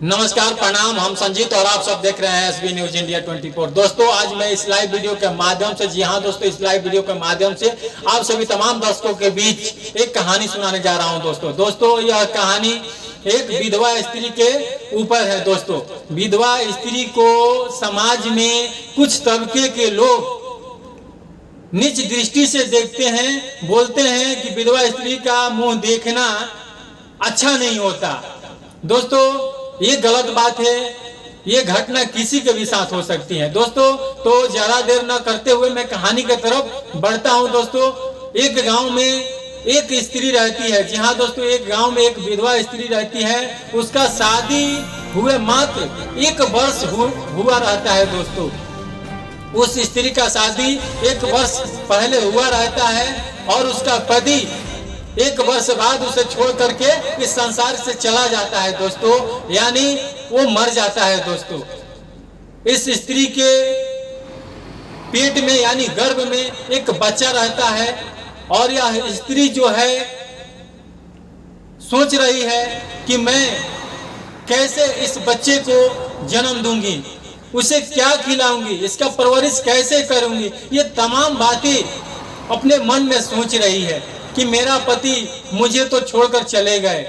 नमस्कार, प्रणाम। हम संजीत और आप सब देख रहे हैं एसबी न्यूज इंडिया 24। दोस्तों, आज मैं इस लाइव वीडियो के माध्यम से, जी हाँ दोस्तों, इस लाइव वीडियो के माध्यम से आप सभी तमाम दर्शकों के बीच एक कहानी सुनाने जा रहा हूं। दोस्तों यह कहानी एक विधवा स्त्री के ऊपर है। दोस्तों, विधवा स्त्री को समाज में कुछ तबके के लोग नीच दृष्टि से देखते हैं, बोलते हैं कि विधवा स्त्री का मुंह देखना अच्छा नहीं होता। दोस्तों, ये गलत बात है। ये घटना किसी के भी साथ हो सकती है। दोस्तों, तो ज्यादा देर न करते हुए मैं कहानी की तरफ बढ़ता हूं। दोस्तों, एक गांव में एक स्त्री रहती है। जी हाँ दोस्तों, एक गांव में एक विधवा स्त्री रहती है। उसका शादी हुए मात्र 1 वर्ष हुआ रहता है। दोस्तों, उस स्त्री का शादी 1 वर्ष पहले हुआ रहता है और उसका पति 1 वर्ष बाद उसे छोड़ करके इस संसार से चला जाता है। दोस्तों, यानी वो मर जाता है। दोस्तों, इस स्त्री के पेट में यानी गर्भ में एक बच्चा रहता है और यह स्त्री जो है सोच रही है कि मैं कैसे इस बच्चे को जन्म दूंगी, उसे क्या खिलाऊंगी, इसका परवरिश कैसे करूंगी। ये तमाम बातें अपने मन में सोच रही है कि मेरा पति मुझे तो छोड़कर चले गए,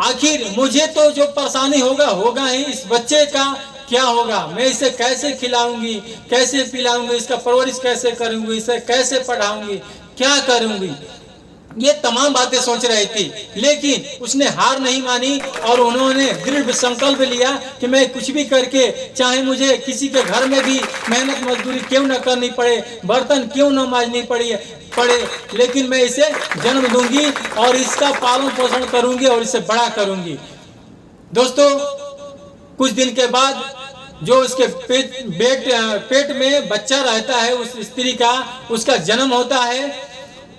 आखिर मुझे तो जो परेशानी होगा ही, इस बच्चे का क्या होगा, मैं इसे कैसे खिलाऊंगी, कैसे पिलाऊंगी, इसका परवरिश कैसे करूंगी, इसे कैसे पढ़ाऊंगी, क्या करूंगी। ये तमाम बातें सोच रही थी, लेकिन उसने हार नहीं मानी और उन्होंने दृढ़ संकल्प लिया कि मैं कुछ भी करके, चाहे मुझे किसी के घर में भी मेहनत मजदूरी क्यों न करनी पड़े, बर्तन क्यों न मांजनी पड़े, लेकिन मैं इसे जन्म दूंगी और इसका पालन पोषण करूंगी और इसे बड़ा करूंगी। दोस्तों, कुछ दिन के बाद जो उसके पेट में बच्चा रहता है उस स्त्री का, उसका जन्म होता है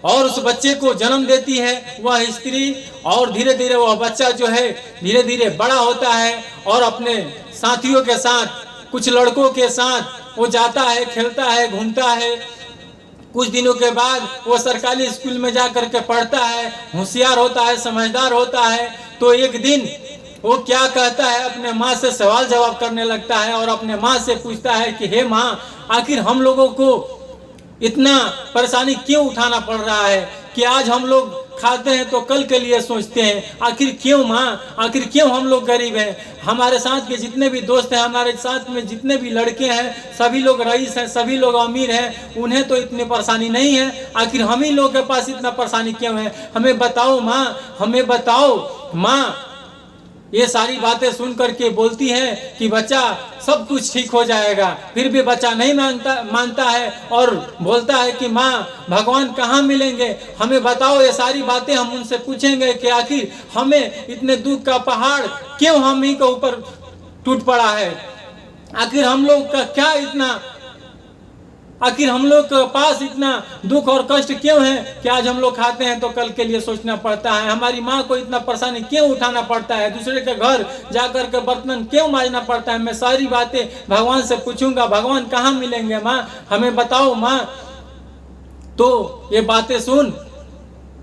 और उस बच्चे को जन्म देती है वह स्त्री। और धीरे धीरे वह बच्चा जो है धीरे धीरे बड़ा होता है और अपने साथियों के साथ, कुछ लड़कों के साथ वो जाता है, खेलता है, घूमता है। कुछ दिनों के बाद वो सरकारी स्कूल में जा करके पढ़ता है, होशियार होता है, समझदार होता है। तो एक दिन वो क्या कहता है, अपने माँ से सवाल जवाब करने लगता है और अपने माँ से पूछता है कि हे माँ, आखिर हम लोगों को इतना परेशानी क्यों उठाना पड़ रहा है कि आज हम लोग खाते हैं तो कल के लिए सोचते हैं। आखिर क्यों माँ, आखिर क्यों हम लोग गरीब हैं। हमारे साथ के जितने भी दोस्त हैं, हमारे साथ में जितने भी लड़के हैं, सभी लोग रईस हैं, सभी लोग अमीर हैं, उन्हें तो इतनी परेशानी नहीं है। आखिर हम ही लोग के पास इतना परेशानी क्यों है, हमें बताओ माँ, हमें बताओ माँ। ये सारी बातें सुन करके बोलती है कि बच्चा सब कुछ ठीक हो जाएगा। फिर भी बच्चा नहीं मानता है और बोलता है कि माँ, भगवान कहाँ मिलेंगे, हमें बताओ। ये सारी बातें हम उनसे पूछेंगे कि आखिर हमें इतने दुख का पहाड़ क्यों हम ही के ऊपर टूट पड़ा है, आखिर हम लोग का क्या इतना, आखिर हम लोग के पास इतना दुख और कष्ट क्यों है कि आज हम लोग खाते हैं तो कल के लिए सोचना पड़ता है। हमारी माँ को इतना परेशानी क्यों उठाना पड़ता है, दूसरे के घर जाकर के बर्तन क्यों मांजना पड़ता है। मैं सारी बातें भगवान से पूछूंगा, भगवान कहाँ मिलेंगे माँ, हमें बताओ माँ। तो ये बातें सुन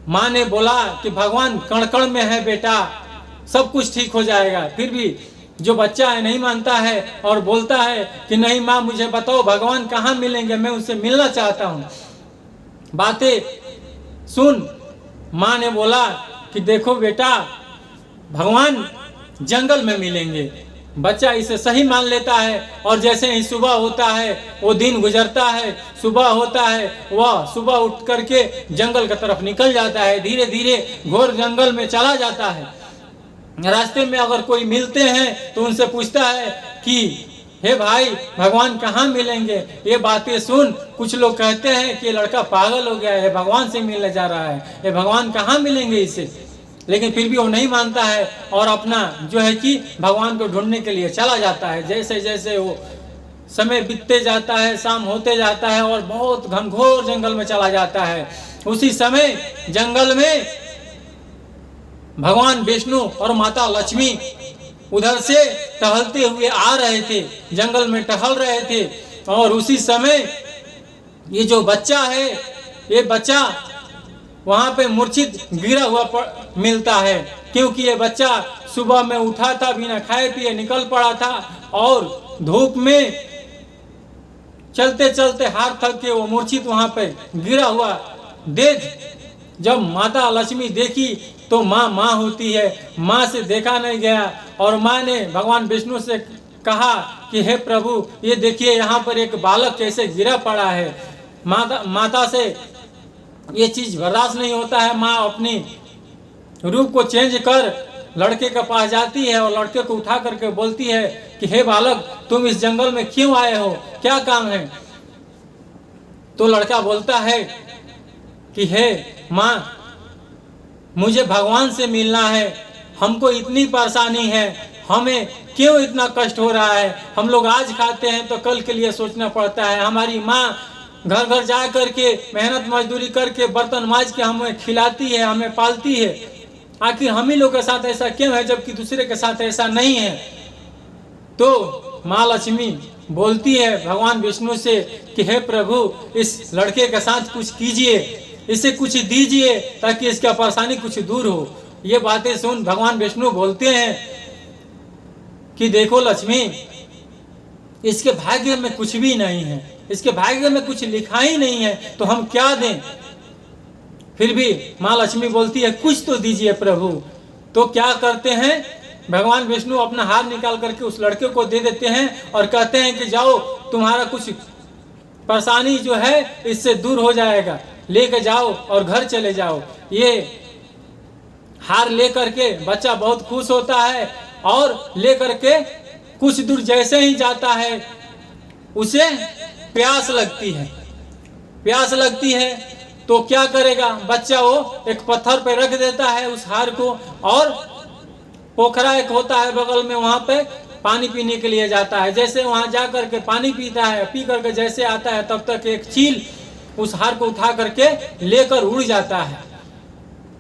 माँ ने बोला कि भगवान कण कण में है बेटा, सब कुछ ठीक हो जाएगा। फिर भी जो बच्चा है नहीं मानता है और बोलता है कि नहीं माँ, मुझे बताओ भगवान कहाँ मिलेंगे, मैं उनसे मिलना चाहता हूँ। बातें सुन माँ ने बोला कि देखो बेटा, भगवान जंगल में मिलेंगे। बच्चा इसे सही मान लेता है और जैसे ही सुबह होता है, वो दिन गुजरता है, सुबह होता है, वह सुबह उठ करके जंगल की तरफ निकल जाता है। धीरे धीरे घोर जंगल में चला जाता है। रास्ते में अगर कोई मिलते हैं तो उनसे पूछता है कि हे भाई, भगवान कहाँ मिलेंगे। ये बातें सुन कुछ लोग कहते हैं कि ये लड़का पागल हो गया है, भगवान से मिलने जा रहा है, ये भगवान कहाँ मिलेंगे इसे। लेकिन फिर भी वो नहीं मानता है और अपना जो है कि भगवान को ढूंढने के लिए चला जाता है। जैसे जैसे वो समय बीतते जाता है, शाम होते जाता है और बहुत घनघोर जंगल में चला जाता है। उसी समय जंगल में भगवान विष्णु और माता लक्ष्मी उधर से टहलते हुए आ रहे थे, जंगल में टहल रहे थे। और उसी समय ये जो बच्चा है, ये बच्चा वहाँ पे मूर्छित गिरा हुआ मिलता है, क्योंकि ये बच्चा सुबह में उठा था, बिना खाए पिए निकल पड़ा था और धूप में चलते चलते हाथ थक के वो मूर्छित वहाँ पे गिरा हुआ देख जब माता लक्ष्मी देखी तो माँ होती है, माँ से देखा नहीं गया और माँ ने भगवान विष्णु से कहा कि हे प्रभु, ये देखिए यहाँ पर एक बालक कैसे गिरा पड़ा है। माता से ये चीज बर्दाश्त नहीं होता है। माँ अपनी रूप को चेंज कर लड़के के पास जाती है और लड़के को उठा करके बोलती है कि हे बालक, तुम इस जंगल में क्यों आए हो, क्या काम है। तो लड़का बोलता है कि हे माँ, मुझे भगवान से मिलना है, हमको इतनी परेशानी है, हमें क्यों इतना कष्ट हो रहा है। हम लोग आज खाते हैं तो कल के लिए सोचना पड़ता है। हमारी माँ घर घर जा करके मेहनत मजदूरी करके बर्तन मांज के हमें खिलाती है, हमें पालती है। आखिर हम ही लोग के साथ ऐसा क्यों है जबकि दूसरे के साथ ऐसा नहीं है। तो माँ लक्ष्मी बोलती है भगवान विष्णु से कि हे प्रभु, इस लड़के के साथ कुछ कीजिए, इसे कुछ दीजिए ताकि इसका परेशानी कुछ दूर हो। ये बातें सुन भगवान विष्णु बोलते हैं कि देखो लक्ष्मी, इसके भाग्य में कुछ भी नहीं है, इसके भाग्य में कुछ लिखा ही नहीं है, तो हम क्या दें। फिर भी माँ लक्ष्मी बोलती है कुछ तो दीजिए प्रभु। तो क्या करते हैं, भगवान विष्णु अपना हाथ निकाल करके उस लड़के को दे देते हैं और कहते हैं कि जाओ, तुम्हारा कुछ परेशानी जो है इससे दूर हो जाएगा, लेकर जाओ और घर चले जाओ। ये हार लेकर के बच्चा बहुत खुश होता है और लेकर के कुछ दूर जैसे ही जाता है उसे प्यास लगती है तो क्या करेगा बच्चा, वो एक पत्थर पे रख देता है उस हार को और पोखरा एक होता है बगल में, वहां पे पानी पीने के लिए जाता है। जैसे वहां जा करके पानी पीता है, पी करके जैसे आता है तब तक एक चील उस हार को उठा करके लेकर उड़ जाता है।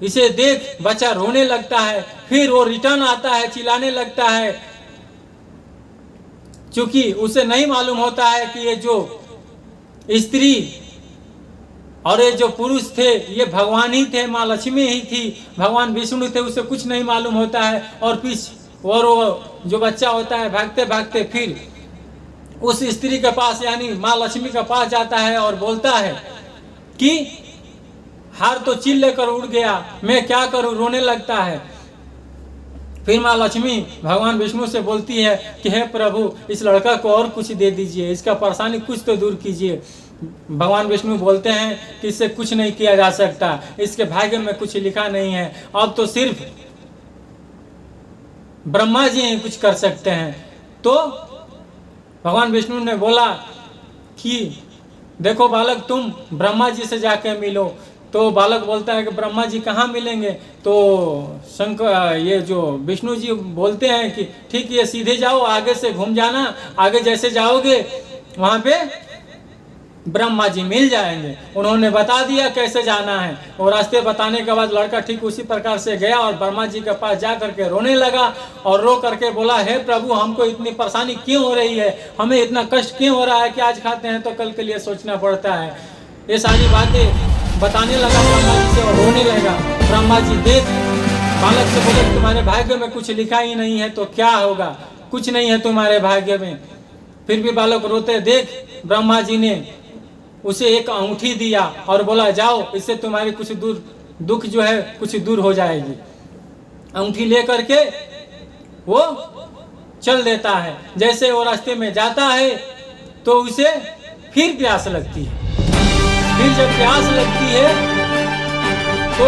इसे देख बच्चा रोने लगता है, फिर वो रिटर्न आता है, चिल्लाने लगता है, क्योंकि उसे नहीं मालूम होता है कि ये जो स्त्री और ये जो पुरुष थे ये भगवान ही थे, माँ लक्ष्मी ही थी, भगवान विष्णु थे, उसे कुछ नहीं मालूम होता है। और वो जो बच्चा होता है भागते भागते फिर उस स्त्री के पास यानी माँ लक्ष्मी के पास जाता है और बोलता है कि हार तो चील लेकर उड़ गया, मैं क्या करूं, रोने लगता है। फिर माँ लक्ष्मी भगवान विष्णु से बोलती है कि हे प्रभु, इस लड़का को और कुछ दे दीजिए, इसका परेशानी कुछ तो दूर कीजिए। भगवान विष्णु बोलते हैं कि इससे कुछ नहीं किया जा सकता, इसके भाग्य में कुछ लिखा नहीं है, अब तो सिर्फ ब्रह्मा जी ही कुछ कर सकते हैं। तो भगवान विष्णु ने बोला कि देखो बालक, तुम ब्रह्मा जी से जाके मिलो। तो बालक बोलता है कि ब्रह्मा जी कहाँ मिलेंगे। तो शंकर ये जो विष्णु जी बोलते हैं कि ठीक, ये सीधे जाओ, आगे से घूम जाना, आगे जैसे जाओगे वहाँ पे ब्रह्मा जी मिल जाएंगे। उन्होंने बता दिया कैसे जाना है और रास्ते बताने के बाद लड़का ठीक उसी प्रकार से गया और ब्रह्मा जी के पास जा करके रोने लगा और रो करके बोला, हे प्रभु, हमको इतनी परेशानी क्यों हो रही है, हमें इतना कष्ट क्यों हो रहा है कि आज खाते हैं तो कल के लिए सोचना पड़ता है। ये सारी बातें बताने लगा ब्रह्मा जी से और रोने लगा। ब्रह्मा जी देख बालक से बोले, तुम्हारे भाग्य में कुछ लिखा ही नहीं है तो क्या होगा, कुछ नहीं है तुम्हारे भाग्य में। फिर भी बालक रोते देख ब्रह्मा जी ने उसे एक अंगूठी दिया और बोला, जाओ, इससे तुम्हारी कुछ दूर दुख जो है कुछ दूर हो जाएगी। अंगूठी ले करके वो चल देता है। जैसे वो रास्ते में जाता है तो उसे फिर प्यास लगती है। फिर जब प्यास लगती है तो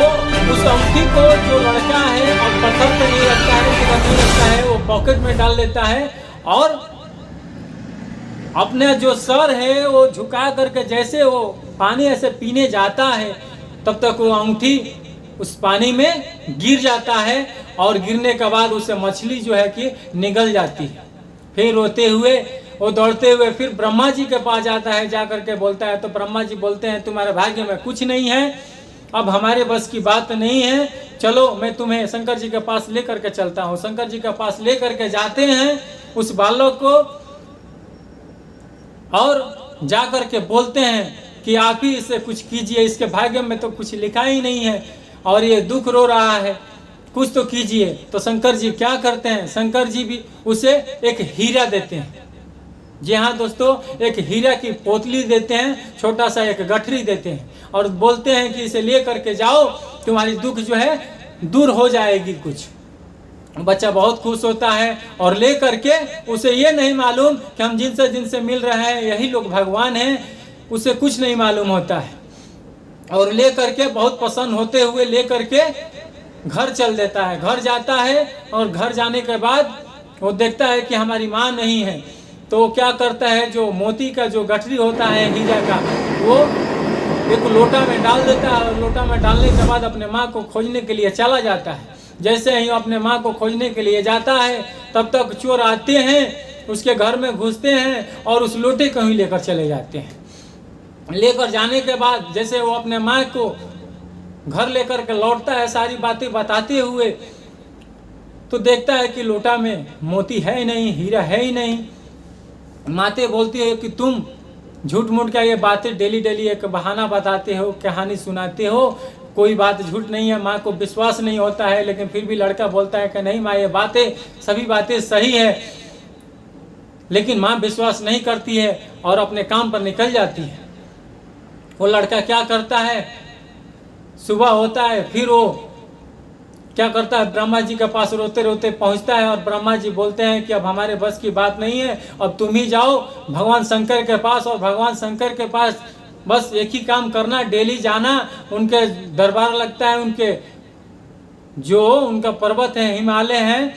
उस अंगूठी को जो लड़का है और पत्थर पे नहीं रखता है, वो पॉकेट में डाल देता है और अपने जो सर है वो झुका करके जैसे वो पानी ऐसे पीने जाता है तब तक वो अंगूठी उस पानी में गिर जाता है और गिरने के बाद उसे मछली जो है कि निगल जाती है। फिर रोते हुए वो दौड़ते हुए फिर ब्रह्मा जी के पास जाता है, जा करके बोलता है। तो ब्रह्मा जी बोलते हैं, तुम्हारे भाग्य में कुछ नहीं है, अब हमारे बस की बात नहीं है, चलो मैं तुम्हें शंकर जी के पास लेकर के चलता हूँ। शंकर जी के पास लेकर के जाते हैं उस बालक को और जा करके बोलते हैं कि आप ही इसे कुछ कीजिए, इसके भाग्य में तो कुछ लिखा ही नहीं है और ये दुख रो रहा है, कुछ तो कीजिए। तो शंकर जी क्या करते हैं, शंकर जी भी उसे एक हीरा देते हैं। जी हाँ दोस्तों, एक हीरा की पोतली देते हैं, छोटा सा एक गठरी देते हैं और बोलते हैं कि इसे ले करके जाओ, तुम्हारी दुख जो है दूर हो जाएगी कुछ। बच्चा बहुत खुश होता है और ले करके, उसे ये नहीं मालूम कि हम जिनसे मिल रहे हैं यही लोग भगवान हैं, उसे कुछ नहीं मालूम होता है। और ले करके बहुत प्रसन्न होते हुए ले करके घर चल देता है। घर जाता है और घर जाने के बाद वो देखता है कि हमारी माँ नहीं है। तो क्या करता है, जो मोती का जो गठरी होता है हीरा का, वो एक लोटा में डाल देता है और लोटा में डालने के बाद अपने माँ को खोजने के लिए चला जाता है। जैसे ही अपने माँ को खोजने के लिए जाता है, तब तक चोर आते हैं, उसके घर में घुसते हैं और उस लोटे को ही लेकर चले जाते हैं। लेकर जाने के बाद जैसे वो अपने माँ को घर लेकर के लौटता है सारी बातें बताते हुए, तो देखता है कि लोटा में मोती है ही नहीं, हीरा है ही नहीं। माते बोलती है कि तुम झूठ मूठ क्या ये बातें डेली एक बहाना बताते हो, कहानी सुनाते हो, कोई बात झूठ नहीं है। माँ को विश्वास नहीं होता है, लेकिन फिर भी लड़का बोलता है कि नहीं माँ, ये बातें सभी बातें सही है। लेकिन माँ विश्वास नहीं करती है और अपने काम पर निकल जाती है। वो लड़का क्या करता है, सुबह होता है, फिर वो क्या करता है, ब्रह्मा जी के पास रोते रोते पहुंचता है और ब्रह्मा जी बोलते हैं कि अब हमारे बस की बात नहीं है, अब तुम ही जाओ भगवान शंकर के पास। और भगवान शंकर के पास बस एक ही काम करना, डेली जाना, उनके दरबार लगता है, उनके जो उनका पर्वत है, हिमालय है,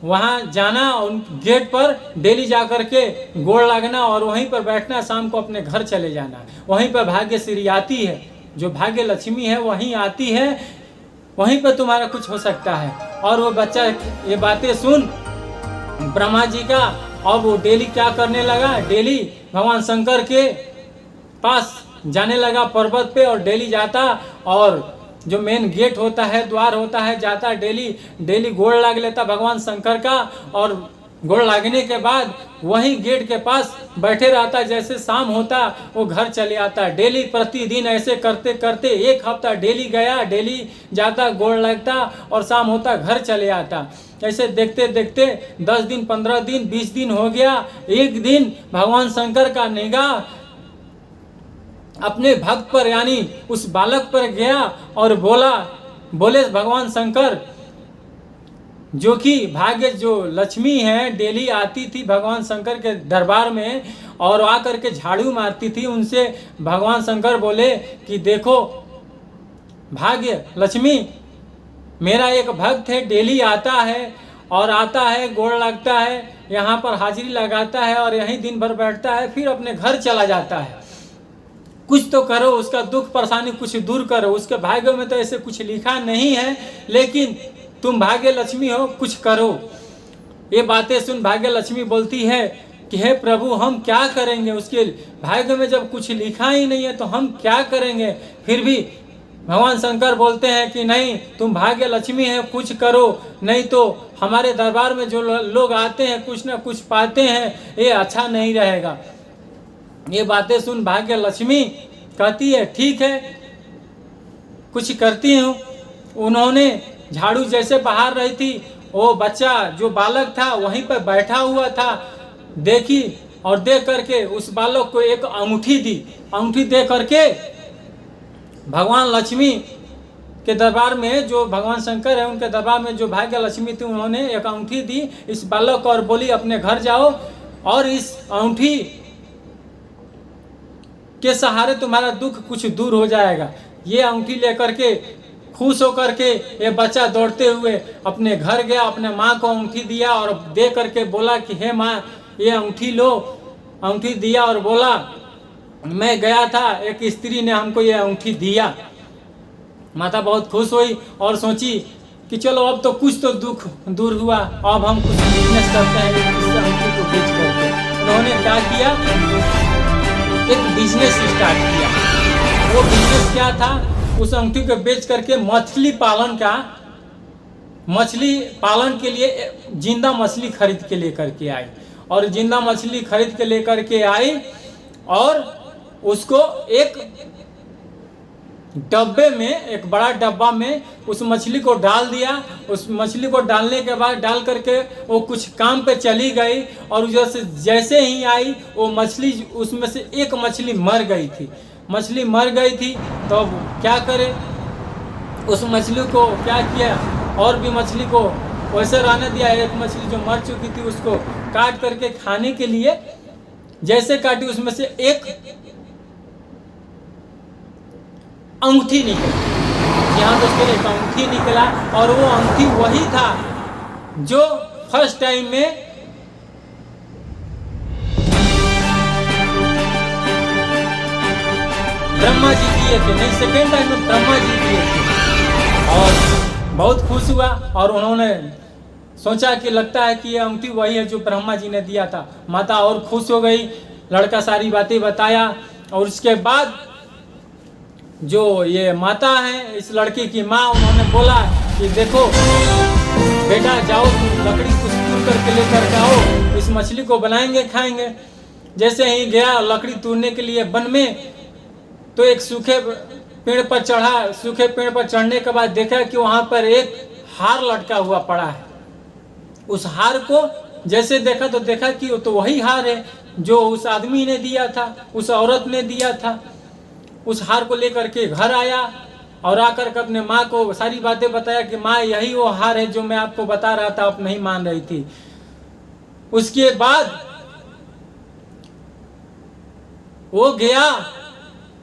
वहाँ जाना, उन गेट पर डेली जा कर के गोड़ लगना और वहीं पर बैठना, शाम को अपने घर चले जाना। वहीं पर भाग्यश्री आती है, जो भाग्य लक्ष्मी है वहीं आती है, वहीं पर तुम्हारा कुछ हो सकता है। और वो बच्चा ये बातें सुन ब्रह्मा जी का, और वो डेली क्या करने लगा, डेली भगवान शंकर के पास जाने लगा पर्वत पे, और डेली जाता और जो मेन गेट होता है, द्वार होता है, जाता डेली गोड़ लाग लेता भगवान शंकर का, और गोड़ लागने के बाद वहीं गेट के पास बैठे रहता। जैसे शाम होता वो घर चले आता। डेली प्रतिदिन ऐसे करते करते 1 हफ्ता डेली गया, डेली जाता, गोड़ लगता और शाम होता घर चले आता। ऐसे देखते देखते 10 दिन, 15 दिन, 20 दिन हो गया। एक दिन भगवान शंकर का निगाह अपने भक्त पर यानी उस बालक पर गया और बोले भगवान शंकर, जो कि भाग्य जो लक्ष्मी है डेली आती थी भगवान शंकर के दरबार में और आकर के झाड़ू मारती थी, उनसे भगवान शंकर बोले कि देखो भाग्य लक्ष्मी, मेरा एक भक्त है, डेली आता है और आता है, गोड़ लगता है, यहाँ पर हाजिरी लगाता है और यहीं दिन भर बैठता है, फिर अपने घर चला जाता है। कुछ तो करो, उसका दुख परेशानी कुछ दूर करो। उसके भाग्य में तो ऐसे कुछ लिखा नहीं है, लेकिन तुम भाग्य लक्ष्मी हो, कुछ करो। ये बातें सुन भाग्य लक्ष्मी बोलती है कि हे प्रभु, हम क्या करेंगे, उसके भाग्य में जब कुछ लिखा ही नहीं है तो हम क्या करेंगे। फिर भी भगवान शंकर बोलते हैं कि नहीं, तुम भाग्य लक्ष्मी है, कुछ करो, नहीं तो हमारे दरबार में जो लोग आते हैं कुछ ना कुछ पाते हैं, ये अच्छा नहीं रहेगा। ये बातें सुन भाग्य लक्ष्मी कहती है ठीक है, कुछ करती हूँ। उन्होंने झाड़ू जैसे बहार रही थी, वो बच्चा जो बालक था वहीं पर बैठा हुआ था, देखी और देख करके उस बालक को एक अंगूठी दी। अंगूठी दे करके भगवान लक्ष्मी के दरबार में, जो भगवान शंकर है उनके दरबार में जो भाग्य लक्ष्मी थी, उन्होंने एक अंगूठी दी इस बालक को और बोली अपने घर जाओ और इस अंगूठी के सहारे तुम्हारा दुख कुछ दूर हो जाएगा। ये अंगूठी लेकर के खुश होकर के ये बच्चा दौड़ते हुए अपने घर गया, अपने माँ को अंगूठी दिया और दे करके बोला कि हे माँ, ये अंगूठी लो। अंगूठी दिया और बोला, मैं गया था, एक स्त्री ने हमको ये अंगूठी दिया। माता बहुत खुश हुई और सोची कि चलो अब तो कुछ तो दुख दूर हुआ, अब हम कुछ बिजनेस करते हैं इस अंगूठी को बेच करके। उन्होंने क्या किया, एक बिजनेस स्टार्ट किया। वो बिजनेस क्या था, उस अंगूठी को बेच करके मछली पालन के लिए जिंदा मछली खरीद के लेकर के आई, और जिंदा मछली खरीद के लेकर के आई और उसको एक डब्बे में, एक बड़ा डब्बा में उस मछली को डाल दिया। उस मछली को डालने के बाद डाल करके वो कुछ काम पे चली गई, और जैसे ही आई वो मछली, उसमें से एक मछली मर गई थी। मछली मर गई थी तो अब क्या करे, उस मछली को क्या किया, और भी मछली को वैसे रहने दिया। एक मछली जो मर चुकी थी उसको काट करके खाने के लिए जैसे काटी, उसमें से एक अंगूठी निकला। यहाँ दोस्तों एक अंगूठी निकला, और वो अंगूठी वही था जो फर्स्ट टाइम में ब्रह्मा जी दिए थे, नहीं सेकेंड टाइम में ब्रह्मा जी दिए थे। और बहुत खुश हुआ, और उन्होंने सोचा कि लगता है कि ये अंगूठी वही है जो ब्रह्मा जी ने दिया था। माता और खुश हो गई, लड़का सारी बातें बताया, और उसके बाद जो ये माता है, इस लड़की की माँ, उन्होंने बोला कि देखो बेटा, जाओ लकड़ी कुछ तोड़ करके लेकर जाओ, इस मछली को बनाएंगे खाएंगे। जैसे ही गया लकड़ी तोड़ने के लिए वन में, तो एक सूखे पेड़ पर चढ़ा। सूखे पेड़ पर चढ़ने के बाद देखा कि वहाँ पर एक हार लटका हुआ पड़ा है। उस हार को जैसे देखा तो देखा कि वो तो वही हार है जो उस आदमी ने दिया था, उस औरत ने दिया था। उस हार को लेकर के घर आया, और आकर के अपने माँ को सारी बातें बताया कि माँ यही वो हार है जो मैं आपको बता रहा था, आप नहीं मान रही थी। उसके बाद वो गया,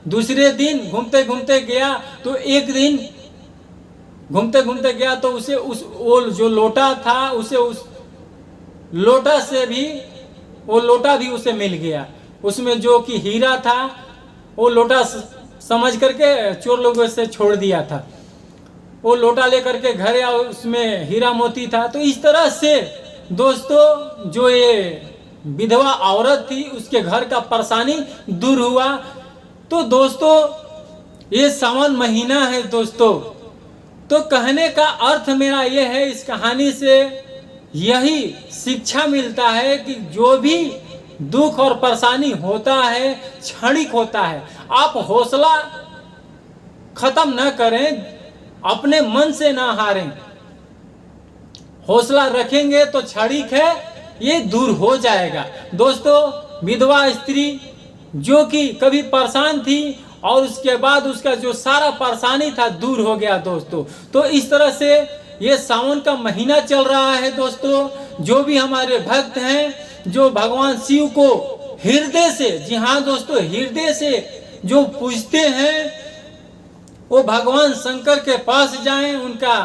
दूसरे दिन घूमते घूमते गया, तो एक दिन घूमते घूमते गया तो उसे वो जो लोटा था, उसे उस लोटा से भी, वो लोटा भी उसे मिल गया। उसमें जो कि हीरा था, वो लोटा समझ करके चोर लोगों से छोड़ दिया था। वो लोटा लेकर के घर आया, उसमें हीरा मोती था। तो इस तरह से दोस्तों जो ये विधवा औरत थी, उसके घर का परेशानी दूर हुआ। तो दोस्तों ये सावन महीना है दोस्तों, तो कहने का अर्थ मेरा ये है, इस कहानी से यही शिक्षा मिलता है कि जो भी दुख और परेशानी होता है क्षणिक होता है। आप हौसला खत्म न करें, अपने मन से ना हारें। हौसला रखेंगे तो क्षणिक है, ये दूर हो जाएगा। दोस्तों विधवा स्त्री जो कि कभी परेशान थी, और उसके बाद उसका जो सारा परेशानी था दूर हो गया दोस्तों। तो इस तरह से ये सावन का महीना चल रहा है दोस्तों। जो भी हमारे भक्त हैं, जो भगवान शिव को हृदय से, जी हाँ दोस्तों, हृदय से जो पूजते हैं, वो भगवान शंकर के पास जाएं, उनका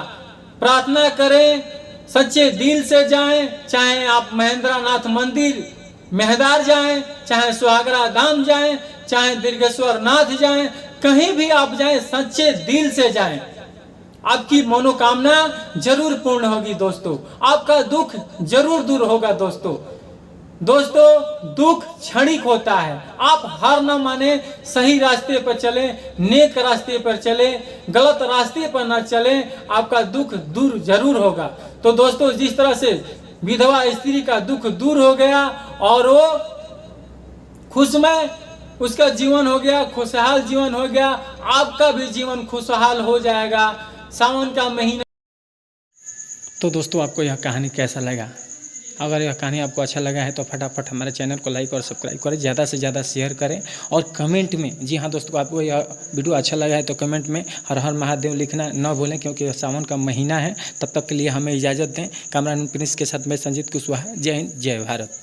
प्रार्थना करें, सच्चे दिल से जाएं। चाहे आप महेंद्रनाथ मंदिर मेहदार जाएं, चाहे सुहागरा धाम जाएं, चाहे दीर्घेश्वर नाथ जाएं, कहीं भी आप जाएं, सच्चे दिल से जाएं, आपकी मनोकामना जरूर पूर्ण होगी दोस्तों। आपका दुख जरूर दूर होगा दोस्तों। दोस्तों दुख क्षणिक होता है, आप हार न माने, सही रास्ते पर चले, नेक रास्ते पर चले, गलत रास्ते पर न चले, आपका दुख दूर जरूर होगा। तो दोस्तों जिस तरह से विधवा स्त्री का दुख दूर हो गया, और वो खुशमय उसका जीवन हो गया, खुशहाल जीवन हो गया, आपका भी जीवन खुशहाल हो जाएगा सावन का महीना। तो दोस्तों आपको यह कहानी कैसा लगा? अगर यह कहानी आपको अच्छा लगा है तो फटाफट हमारे चैनल को लाइक और सब्सक्राइब करें, ज़्यादा से ज़्यादा शेयर करें, और कमेंट में, जी हाँ दोस्तों, आपको यह वीडियो अच्छा लगा है तो कमेंट में हर हर महादेव लिखना न भूलें, क्योंकि सावन का महीना है। तब तक के लिए हमें इजाज़त दें। कैमरामैन प्रिंस के साथ मैं संजीत कुशवाहा। जय हिंद, जय भारत।